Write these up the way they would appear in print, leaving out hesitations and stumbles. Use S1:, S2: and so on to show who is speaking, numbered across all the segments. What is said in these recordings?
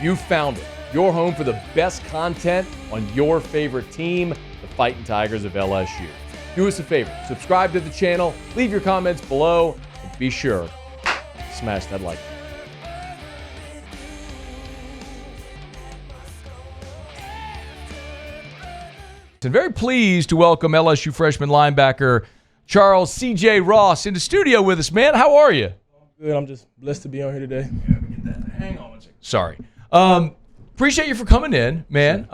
S1: You found it. Your home for the best content on your favorite team, the Fighting Tigers of LSU. Do us a favor, subscribe to the channel, leave your comments below, and be sure to smash that like button. I'm very pleased to welcome LSU freshman linebacker Charles C.J. Ross into studio with us, man. How are you?
S2: I'm good. I'm just blessed to be on here today.
S1: Hang on one second. Sorry. Appreciate you for coming in, man.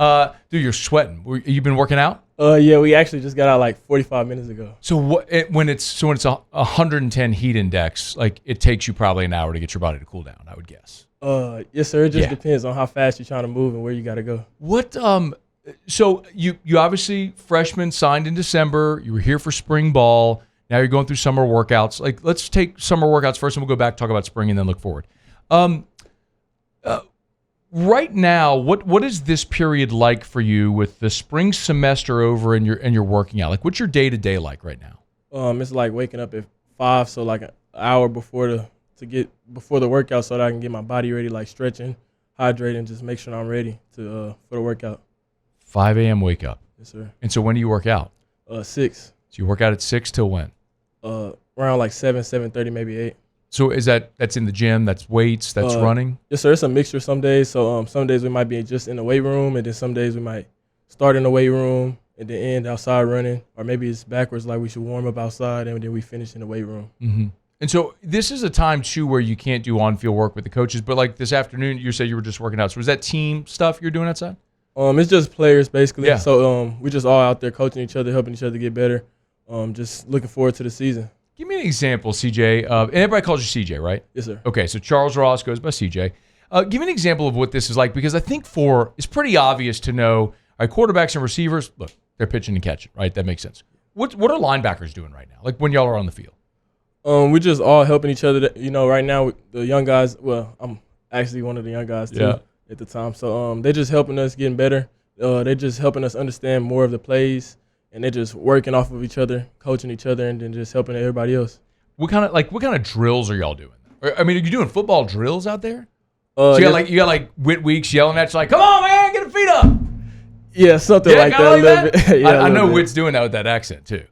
S1: Dude, you're sweating. You been working out?
S2: Yeah, we actually just got out like 45 minutes ago.
S1: So when it's a 110 heat index, like it takes you probably an hour to get your body to cool down, I would guess.
S2: Yes, sir. It just depends on how fast you're trying to move and where you got to go.
S1: What so you obviously freshman signed in December. You were here for spring ball. Now you're going through summer workouts. Like, let's take summer workouts first, and we'll go back, talk about spring, and then look forward. Right now, what is this period like for you with the spring semester over and you're working out? Like, what's your day-to-day like right now?
S2: It's like waking up at 5, so like an hour before the workout, so that I can get my body ready, like stretching, hydrating, just make sure I'm ready for the workout.
S1: 5 a.m. wake up.
S2: Yes, sir.
S1: And so when do you work out?
S2: 6.
S1: So you work out at 6 till when?
S2: Around like 7:30, maybe 8.
S1: So that's in the gym, that's weights, that's running?
S2: Yes, sir. It's a mixture some days. So some days we might be just in the weight room, and then some days we might start in the weight room and then end outside running, or maybe it's backwards, like we should warm up outside and then we finish in the weight room.
S1: Mm-hmm. And so this is a time, too, where you can't do on-field work with the coaches, but like this afternoon, you said you were just working out. So was that team stuff you're doing outside?
S2: It's just players, basically.
S1: Yeah.
S2: So we're just all out there coaching each other, helping each other get better. Just looking forward to the season.
S1: Give me an example, CJ. And everybody calls you CJ, right?
S2: Yes, sir.
S1: Okay, so Charles Ross goes by CJ. Give me an example of what this is like, because I think it's pretty obvious to know, all right, quarterbacks and receivers, look, they're pitching and catching, right? That makes sense. What are linebackers doing right now, like when y'all are on the field?
S2: We're just all helping each other. Right now, the young guys, well, I'm actually one of the young guys, too, at the time. So they're just helping us getting better. They're just helping us understand more of the plays. And they're just working off of each other, coaching each other, and then just helping everybody else.
S1: What kind of drills are y'all doing? I mean, are you doing football drills out there? So you got Whit Weeks yelling at you like, "Come on, man, get your feet up."
S2: Yeah, something like that. A little bit. Yeah,
S1: I know Whit's doing that with that accent too.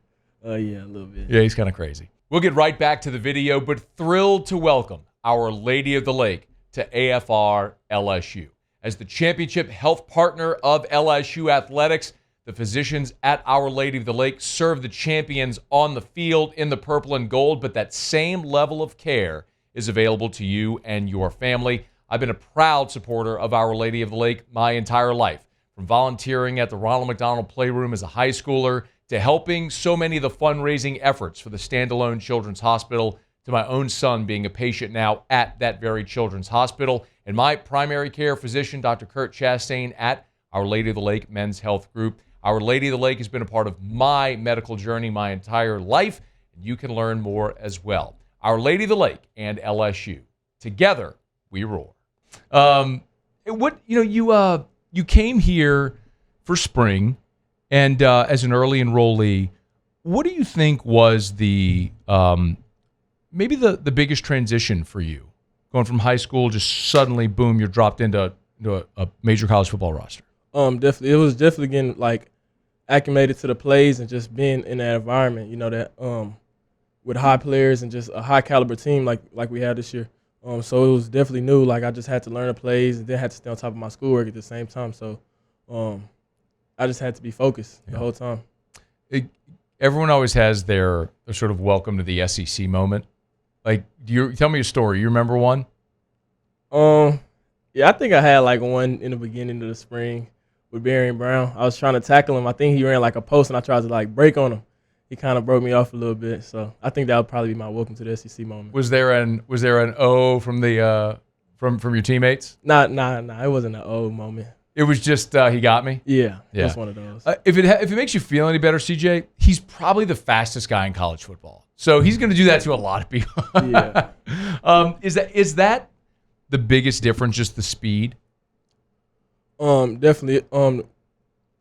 S2: Yeah, a little bit.
S1: Yeah, he's kind of crazy. We'll get right back to the video, but thrilled to welcome Our Lady of the Lake to AFR LSU as the championship health partner of LSU athletics. The physicians at Our Lady of the Lake serve the champions on the field in the purple and gold, but that same level of care is available to you and your family. I've been a proud supporter of Our Lady of the Lake my entire life, from volunteering at the Ronald McDonald Playroom as a high schooler to helping so many of the fundraising efforts for the standalone Children's Hospital, to my own son being a patient now at that very Children's Hospital, and my primary care physician, Dr. Kurt Chastain, at Our Lady of the Lake Men's Health Group. Our Lady of the Lake has been a part of my medical journey my entire life, and you can learn more as well. Our Lady of the Lake and LSU. Together, we roar. You came here for spring, and as an early enrollee, what do you think was the maybe the biggest transition for you? Going from high school, just suddenly, boom, you're dropped into a major college football roster.
S2: Definitely. It was definitely getting acclimated to the plays and just being in that environment, that with high players and just a high caliber team like we had this year. So it was definitely new. I just had to learn the plays and then had to stay on top of my schoolwork at the same time. So I just had to be focused the whole time.
S1: Everyone always has their sort of welcome to the SEC moment. Tell me a story. You remember one?
S2: Yeah, I think I had one in the beginning of the spring with Barry Brown. I was trying to tackle him. I think he ran a post, and I tried to break on him. He kind of broke me off a little bit. So I think that would probably be my welcome to the SEC moment.
S1: Was there an O from the from your teammates?
S2: Nah. It wasn't an O moment.
S1: It was just he got me.
S2: Yeah. That's one of those.
S1: If it makes you feel any better, CJ, he's probably the fastest guy in college football. So he's going to do that to a lot of people.
S2: Yeah.
S1: Is that the biggest difference, just the speed?
S2: Definitely.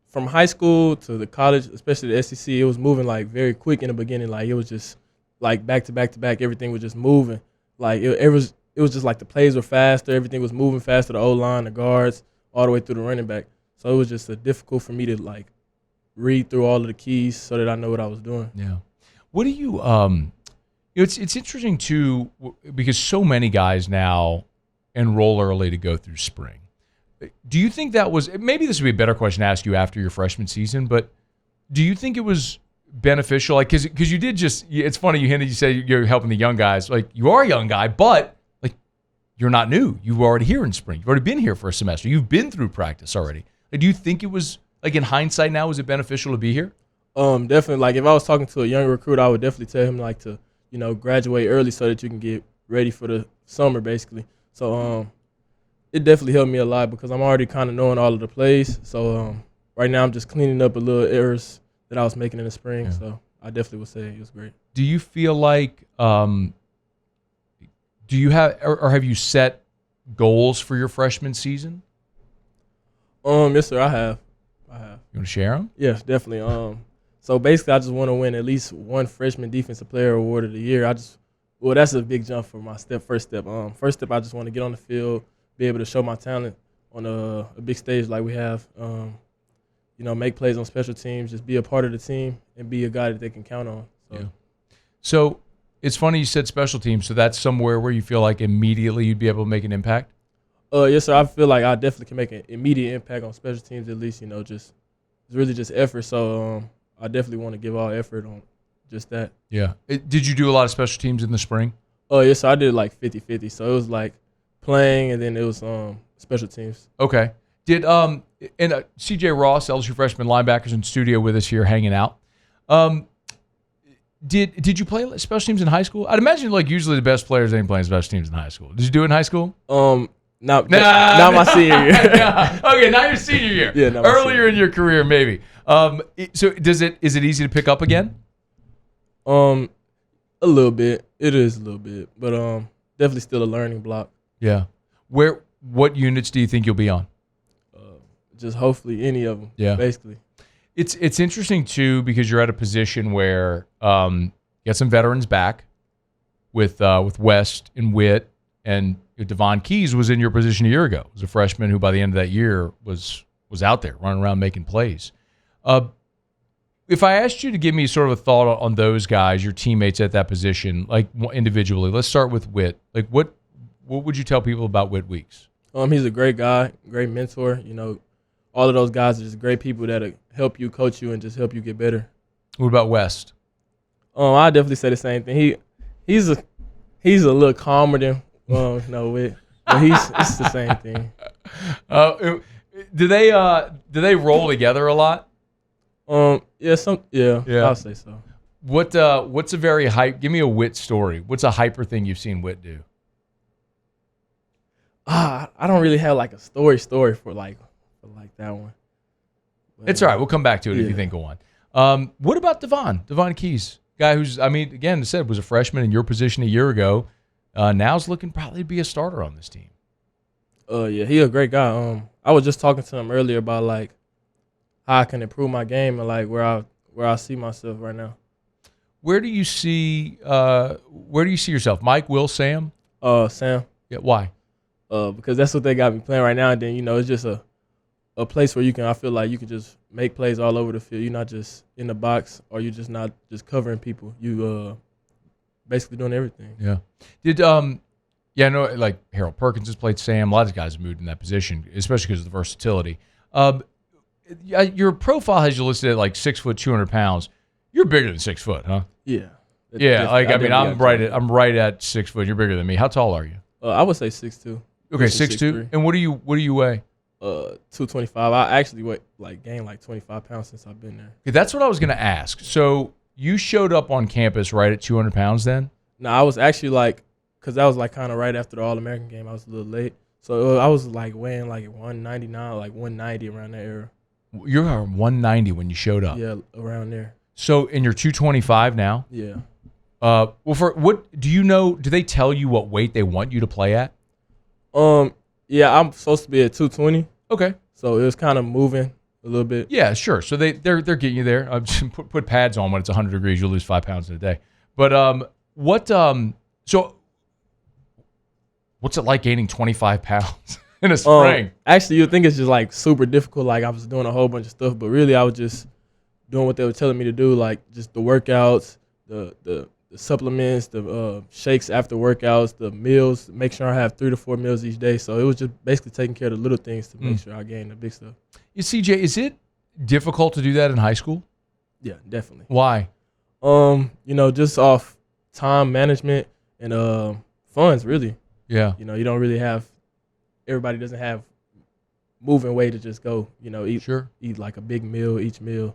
S2: From high school to the college, especially the SEC, it was moving very quick in the beginning. It was just back to back to back. Everything was just moving. It was it was just like the plays were faster. Everything was moving faster. The O-line, the guards, all the way through the running back. So it was just difficult for me to like read through all of the keys so that I know what I was doing.
S1: Yeah. What do you it's interesting too because so many guys now enroll early to go through spring. Do you think that was maybe this would be a better question to ask you after your freshman season, but do you think it was beneficial? Like because you did just it's funny you say you're helping the young guys. Like you are a young guy, but like you're not new. You were already here in spring. You've already been here for a semester. You've been through practice already. Like, do you think it was like in hindsight now was it beneficial to be here?
S2: Definitely. Like if I was talking to a young recruit, I would definitely tell him like to, graduate early so that you can get ready for the summer basically. So it definitely helped me a lot because I'm already kind of knowing all of the plays. So right now I'm just cleaning up a little errors that I was making in the spring. Yeah. So I definitely would say it was great. Do you feel like do you have or have you set goals for your freshman season? Yes, sir, I have. You
S1: want to share them?
S2: Yes, definitely. So basically, I just want to win at least one freshman defensive player award of the year. That's a big jump for my first step. First step, I just want to get on the field, be able to show my talent on a big stage like we have. Make plays on special teams, just be a part of the team and be a guy that they can count on.
S1: So it's funny you said special teams. So that's somewhere where you feel like immediately you'd be able to make an impact?
S2: Yes, sir. I feel like I definitely can make an immediate impact on special teams at least, it's really just effort. So I definitely want to give all effort on just that. Yeah.
S1: Did you do a lot of special teams in the spring?
S2: Yes, so I did like 50-50. So it was like playing and then it was special teams.
S1: Okay. Did CJ Ross, LSU freshman linebackers in studio with us here hanging out. Did you play special teams in high school? I'd imagine like usually the best players ain't playing special teams in high school. Did you do it in high school?
S2: Not my senior year.
S1: Okay, not your senior year.
S2: Yeah,
S1: earlier in your career, maybe. So is it easy to pick up again?
S2: A little bit. It is a little bit, but definitely still a learning block.
S1: Yeah. What units do you think you'll be on?
S2: Just hopefully any of them.
S1: Yeah.
S2: Basically.
S1: It's interesting too because you're at a position where you got some veterans back with West and Whit. And Devon Keys was in your position a year ago. Was a freshman who, by the end of that year, was out there running around making plays. If I asked you to give me sort of a thought on those guys, your teammates at that position, like individually, let's start with Whit. Like, what would you tell people about Whit Weeks?
S2: He's a great guy, great mentor. All of those guys are just great people that help you, coach you, and just help you get better.
S1: What about West?
S2: I definitely say the same thing. He's a little calmer than. Whit, but it's the same thing.
S1: Do they roll together a lot?
S2: Yeah, I'll say so.
S1: What's a very hype? Give me a Whit story. What's a hyper thing you've seen Whit do?
S2: I don't really have like a story for that one. But,
S1: it's all right. We'll come back to it if you think of one. What about Devon Keys? Guy who's, again, I said was a freshman in your position a year ago. Now's looking probably to be a starter on this team.
S2: Yeah, he's a great guy. I was just talking to him earlier about like how I can improve my game and like where I see myself right now.
S1: Where do you see yourself? Mike, Will, Sam?
S2: Sam.
S1: Yeah. Why?
S2: Because that's what they got me playing right now. And then it's just a place where I feel like you can just make plays all over the field. You're not just in the box or you're just not just covering people. You basically doing everything.
S1: Yeah. I know like Harold Perkins has played Sam. A lot of guys have moved in that position, especially because of the versatility. Your profile has you listed at like 6 foot, 200 pounds. You're bigger than 6 foot, huh?
S2: Yeah.
S1: Yeah. I'm right at 6 foot. You're bigger than me. How tall are you?
S2: I would say 6'2".
S1: Okay, 6'2". And what do you weigh?
S2: 225. I actually gained like 25 pounds since I've been there.
S1: Okay, that's what I was gonna ask. So you showed up on campus right at 200 pounds then?
S2: No, I was actually because that was kind of right after the All-American game. I was a little late. So I was weighing 199, 190 around that era.
S1: You were 190 when you showed up?
S2: Yeah, around there.
S1: So, and you're 225 now?
S2: Yeah.
S1: Well, for what do you know? Do they tell you what weight they want you to play at?
S2: Yeah, I'm supposed to be at 220.
S1: Okay. So
S2: it was kind of moving a little bit.
S1: Yeah, sure. So they're getting you there. Put pads on when it's 100 degrees. You'll lose 5 pounds in a day. But so What's it like gaining 25 pounds in a spring?
S2: Actually, you think it's just like super difficult. Like I was doing a whole bunch of stuff, but really I was just doing what they were telling me to do, like just the workouts, the supplements, the shakes after workouts, the meals. Make sure I have 3 to 4 meals each day. So it was just basically taking care of the little things to make sure I gain the big stuff.
S1: CJ, is it difficult to do that in high school?
S2: Yeah, definitely.
S1: Why?
S2: Just off time management and funds, really.
S1: Yeah.
S2: You don't really have, everybody doesn't have moving way to just go, eat like a big meal each meal.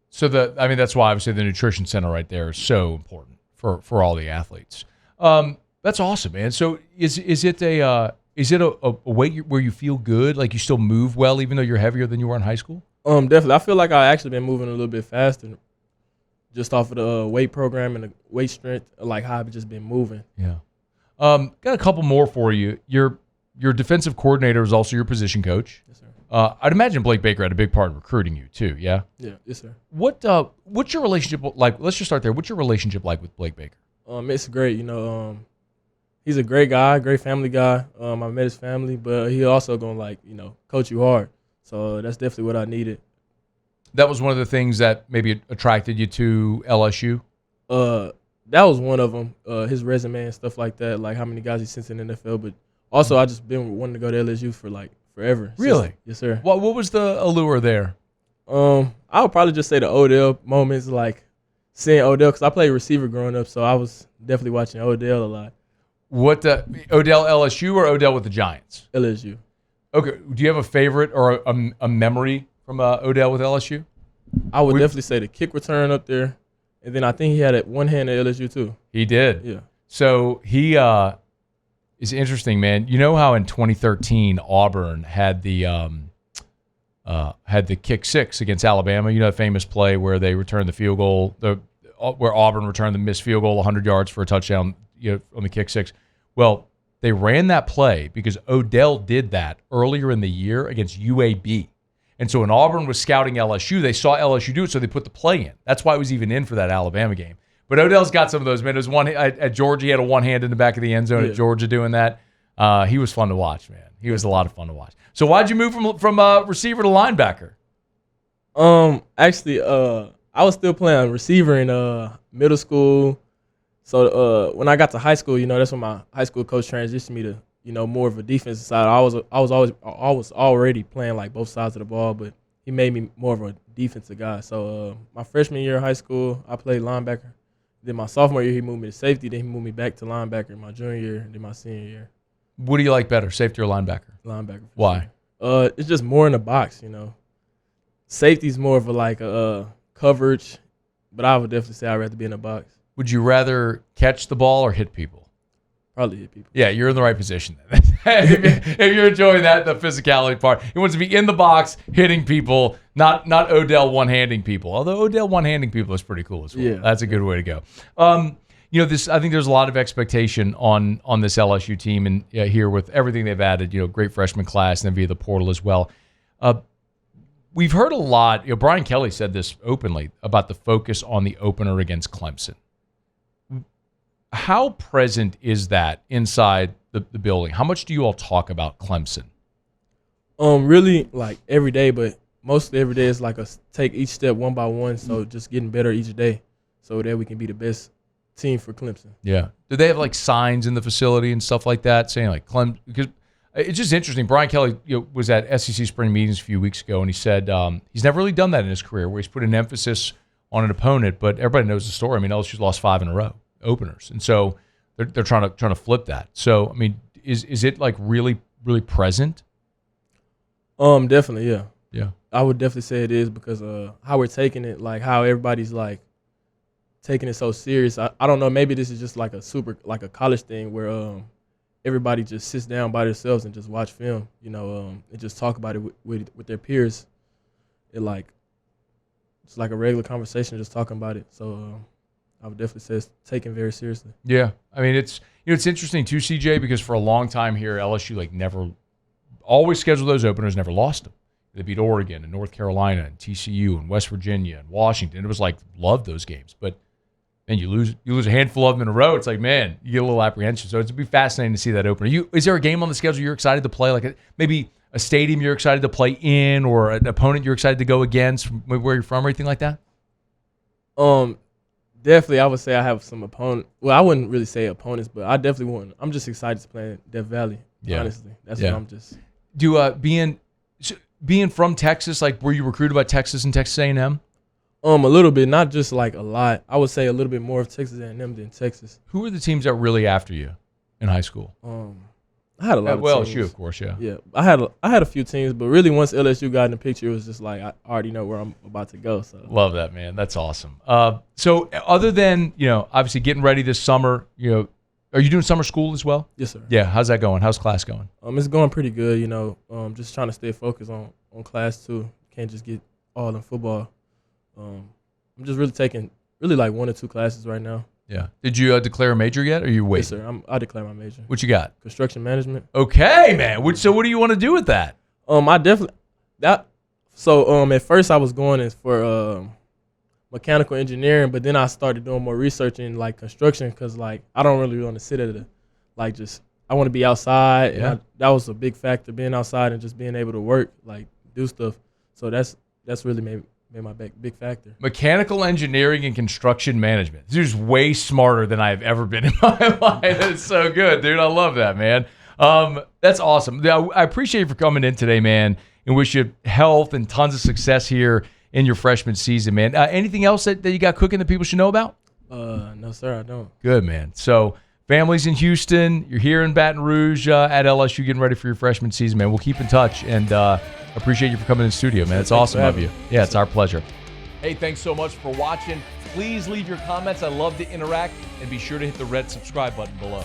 S1: So that's why obviously the nutrition center right there is so important for all the athletes. That's awesome, man. So is it a weight where you feel good, like you still move well even though you're heavier than you were in high school?
S2: Definitely. I feel like I actually been moving a little bit faster, just off of the weight program and the weight strength, like how I've just been moving.
S1: Yeah. Got a couple more for you. Your defensive coordinator is also your position coach.
S2: Yes, sir.
S1: I'd imagine Blake Baker had a big part in recruiting you too. Yeah.
S2: Yeah. Yes, sir.
S1: What's your relationship like? Let's just start there. What's your relationship like with Blake Baker?
S2: It's great. He's a great guy, great family guy. I met his family, but he also gonna coach you hard. So that's definitely what I needed.
S1: That was one of the things that maybe attracted you to LSU?
S2: That was one of them, his resume and stuff like that, like how many guys he sent in the NFL. But also, I just been wanting to go to LSU for forever.
S1: Really?
S2: Yes, sir.
S1: What was the allure there?
S2: I would probably just say the Odell moments, like seeing Odell, because I played receiver growing up, so I was definitely watching Odell a lot.
S1: What Odell LSU or Odell with the Giants?
S2: LSU.
S1: Okay. Do you have a favorite or a memory from Odell with LSU?
S2: I would definitely say the kick return up there. And then I think he had it one hand at LSU too.
S1: He did.
S2: Yeah.
S1: So he is interesting, man. You know how in 2013 Auburn had the kick six against Alabama? You know the famous play where they returned the field goal, where Auburn returned the missed field goal 100 yards for a touchdown, on the kick six. Well, they ran that play because Odell did that earlier in the year against UAB. And so when Auburn was scouting LSU, they saw LSU do it, so they put the play in. That's why it was even in for that Alabama game. But Odell's got some of those, man. There's one at Georgia, he had a one hand in the back of the end zone at Georgia doing that. He was fun to watch, man. He was a lot of fun to watch. So why'd you move from receiver to linebacker?
S2: Actually, I was still playing receiver in middle school. So when I got to high school, that's when my high school coach transitioned me to more of a defensive side. I was already playing like both sides of the ball, but he made me more of a defensive guy. So my freshman year of high school, I played linebacker. Then my sophomore year, he moved me to safety. Then he moved me back to linebacker my junior year. And then my senior year.
S1: What do you like better, safety or linebacker?
S2: Linebacker.
S1: Why?
S2: Sure. It's just more in the box. Safety's more of a coverage, but I would definitely say I'd rather be in the box.
S1: Would you rather catch the ball or hit people?
S2: Probably hit people.
S1: Yeah, you're in the right position then. If you're enjoying that, the physicality part. He wants to be in the box, hitting people, not Odell one-handing people. Although Odell one-handing people is pretty cool as well. Yeah. That's a good way to go. I think there's a lot of expectation on this LSU team and here with everything they've added, great freshman class and then via the portal as well. We've heard a lot, Brian Kelly said this openly about the focus on the opener against Clemson. How present is that inside the building? How much do you all talk about Clemson?
S2: Really, like every day, but mostly every day is like take each step one by one. So just getting better each day, so that we can be the best team for Clemson. Yeah.
S1: Do they have like signs in the facility and stuff like that saying like Clemson? Because it's just interesting. Brian Kelly was at SEC spring meetings a few weeks ago, and he said he's never really done that in his career, where he's put an emphasis on an opponent. But everybody knows the story. I mean, LSU's lost 5 in a row. Openers, and so they're trying to flip that. So I mean, is it like really present?
S2: Definitely, yeah.
S1: Yeah,
S2: I would definitely say it is because how we're taking it, like how everybody's like taking it so serious. I don't know, maybe this is just like a college thing where everybody just sits down by themselves and just watch film, and just talk about it with their peers. It's like a regular conversation, just talking about it. So. I would definitely say it's taken very seriously. Yeah,
S1: I mean it's interesting too, CJ, because for a long time here, LSU never always scheduled those openers, never lost them. They beat Oregon and North Carolina and TCU and West Virginia and Washington. It was loved those games, but and you lose a handful of them in a row, it's like, man, you get a little apprehension. So it'd be fascinating to see that opener. Is there a game on the schedule you're excited to play, like maybe a stadium you're excited to play in, or an opponent you're excited to go against, where you're from, or anything like that?
S2: Definitely, I would say I have some opponents. Well, I wouldn't really say opponents, but I definitely wouldn't. I'm just excited to play in Death Valley.
S1: Yeah.
S2: Honestly, that's what I'm just.
S1: Being from Texas, like, were you recruited by Texas and Texas A&M?
S2: A little bit, not just like a lot. I would say a little bit more of Texas A&M than Texas.
S1: Who were the teams that were really after you in high school?
S2: I had a lot of teams.
S1: LSU, of course, yeah.
S2: Yeah, I had a few teams, but really once LSU got in the picture, it was just like I already know where I'm about to go. So
S1: love that, man. That's awesome. So other than obviously getting ready this summer, are you doing summer school as well?
S2: Yes, sir.
S1: Yeah. How's that going? How's class going?
S2: It's going pretty good. Just trying to stay focused on class too. Can't just get all in football. I'm just really taking like 1 or 2 classes right now.
S1: Yeah. Did you declare a major yet, or you wait?
S2: Yes, sir. I declare my major.
S1: What you got?
S2: Construction management.
S1: Okay, man. So what do you want to do with that?
S2: I definitely that. So at first I was going as for mechanical engineering, but then I started doing more research in like construction because like I don't really want to sit at I want to be outside.
S1: Yeah.
S2: And that was a big factor, being outside and just being able to work, like do stuff. So that's really made my big factor.
S1: Mechanical engineering and construction management. This is way smarter than I've ever been in my life. That's so good, dude. I love that, man. That's awesome. I appreciate you for coming in today, man, and wish you health and tons of success here in your freshman season, man. Anything else that you got cooking that people should know about?
S2: No, sir, I don't.
S1: Good, man. So families in Houston, you're here in Baton Rouge at LSU getting ready for your freshman season, man. We'll keep in touch, and appreciate you for coming in the studio, man. It's awesome of you. Yeah, it's our pleasure. Hey, thanks so much for watching. Please leave your comments. I love to interact, and be sure to hit the red subscribe button below.